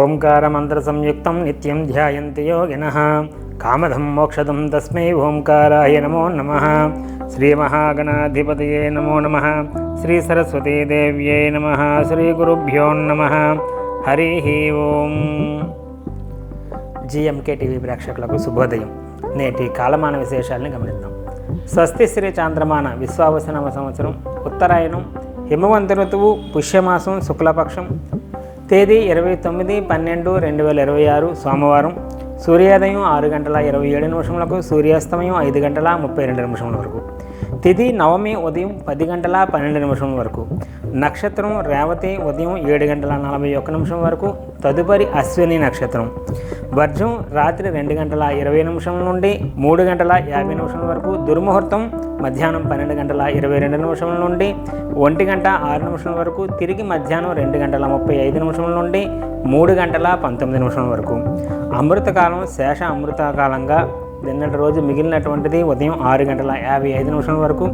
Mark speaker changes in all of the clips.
Speaker 1: ఓంకారమంత్రసంయుక్తం నిత్యం ధ్యాయంతి యోగినః కామదం మోక్షదం తస్మై ఓంకారాయ నమో నమః. శ్రీమహాగణాధిపతయే నమో నమః. శ్రీ సరస్వతీదేవ్యై నమః. శ్రీ గురుభ్యో నమః. హరి ఓం. జిఎంకే టీవీ ప్రేక్షకులకు శుభోదయం. నేటి కాలమాన విశేషాలను గమనిద్దాం. స్వస్తి శ్రీ చాంద్రమాన విశ్వావసనవ సంవత్సరం ఉత్తరాయణం హిమవంత ఋతువు పుష్యమాసం శుక్లపక్షం తేదీ 29/12/2026 సోమవారం. సూర్యోదయం 6:27 సూర్యాస్తమయం 5:32 వరకు. తిథి నవమి ఉదయం 10:12 వరకు. నక్షత్రం రేవతి ఉదయం 7:41 వరకు. తదుపరి అశ్విని నక్షత్రం. వర్జం రాత్రి 2:20 నుండి 3:50 వరకు. దుర్ముహూర్తం మధ్యాహ్నం 12:22 నుండి 1:06 వరకు. తిరిగి మధ్యాహ్నం 2:35 నుండి 3:19 వరకు. అమృతకాలం శేష అమృతకాలంగా నిన్నటి రోజు మిగిలినటువంటిది ఉదయం 6:55 వరకు.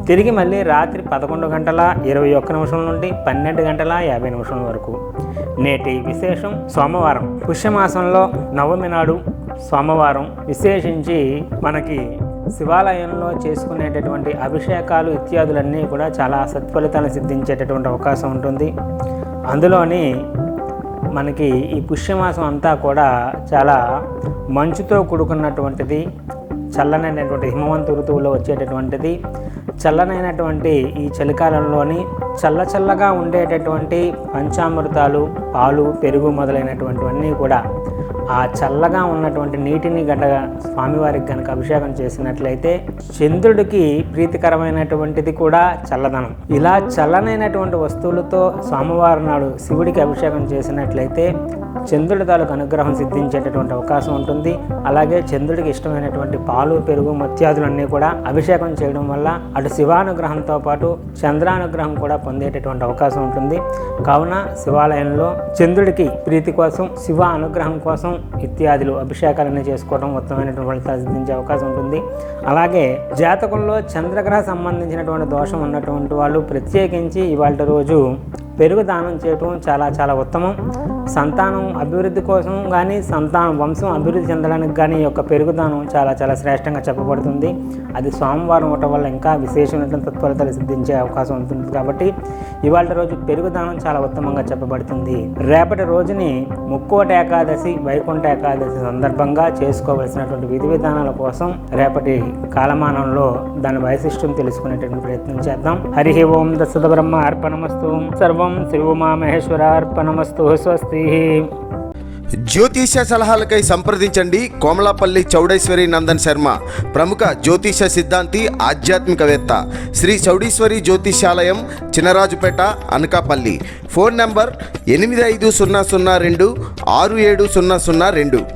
Speaker 1: తిరిగి మళ్ళీ రాత్రి 11:21 నుండి 12:50 వరకు. నేటి విశేషం సోమవారం. పుష్యమాసంలో నవమి నాడు సోమవారం విశేషించి మనకి శివాలయంలో చేసుకునేటటువంటి అభిషేకాలు ఇత్యాదులన్నీ కూడా చాలా సత్ఫలితాలు సిద్ధించేటటువంటి అవకాశం ఉంటుంది. అందులోని మనకి ఈ పుష్యమాసం అంతా కూడా చాలా మంచుతో కూడుకున్నటువంటిది, చల్లనైనటువంటి హిమవంత ఋతువులో వచ్చేటటువంటిది. చల్లనైనటువంటి ఈ చలికాలంలోని చల్లగా ఉండేటటువంటి పంచామృతాలు, పాలు, పెరుగు మొదలైనటువంటివన్నీ కూడా ఆ చల్లగా ఉన్నటువంటి నీటిని గంటగా స్వామివారికి కనుక అభిషేకం చేసినట్లయితే చంద్రుడికి ప్రీతికరమైనటువంటిది కూడా చల్లదనం. ఇలా చల్లనైనటువంటి వస్తువులతో స్వామివారి నాడు శివుడికి అభిషేకం చేసినట్లయితే చంద్రుడి తాలూకు అనుగ్రహం సిద్ధించేటటువంటి అవకాశం ఉంటుంది. అలాగే చంద్రుడికి ఇష్టమైనటువంటి పాలు, పెరుగు, మత్యాదులన్నీ కూడా అభిషేకం చేయడం వల్ల అటు శివానుగ్రహంతో పాటు చంద్రానుగ్రహం కూడా పొందేటటువంటి అవకాశం ఉంటుంది. కావున శివాలయంలో చంద్రుడికి ప్రీతి కోసం, శివ అనుగ్రహం కోసం ఇత్యాదులు అభిషేకాలన్నీ చేసుకోవడం ఉత్తమమైనటువంటి ఫలితాలు సిద్ధించే అవకాశం ఉంటుంది. అలాగే జాతకంలో చంద్రగ్రహ సంబంధించినటువంటి దోషం ఉన్నటువంటి వాళ్ళు ప్రత్యేకించి ఇవాళ రోజు పెరుగు దానం చేయటం చాలా ఉత్తమం. సంతానం అభివృద్ధి కోసం కానీ, వంశం అభివృద్ధి చెందడానికి కానీ ఈ యొక్క పెరుగు దానం చాలా శ్రేష్టంగా చెప్పబడుతుంది. అది సోమవారం అవటం వల్ల ఇంకా విశేషమైన తత్ఫలితాలు సిద్ధించే అవకాశం ఉంటుంది. కాబట్టి ఇవాళ రోజు పెరుగు దానం చాలా ఉత్తమంగా చెప్పబడుతుంది. రేపటి రోజుని ముక్కోటి ఏకాదశి, వైకుంఠ ఏకాదశి సందర్భంగా చేసుకోవలసినటువంటి విధి విధానాల కోసం రేపటి కాలమానంలో దాని వైశిష్ట్యం తెలుసుకునేటువంటి ప్రయత్నం చేద్దాం. హరి ఓం. దశద బ్రహ్మ అర్పణమస్తు. సర్వం శ్రీ ఉమామహేశ్వర అర్పణమస్తు. స్వస్తి.
Speaker 2: జ్యోతిష సలహాలకై సంప్రదించండి కోమలాపల్లి చౌడేశ్వరి నందన్ శర్మ, ప్రముఖ జ్యోతిష సిద్ధాంతి, ఆధ్యాత్మికవేత్త. శ్రీ చౌడేశ్వరి జ్యోతిషాలయం, చినరాజుపేట, అనకాపల్లి. Phone number 8500267002.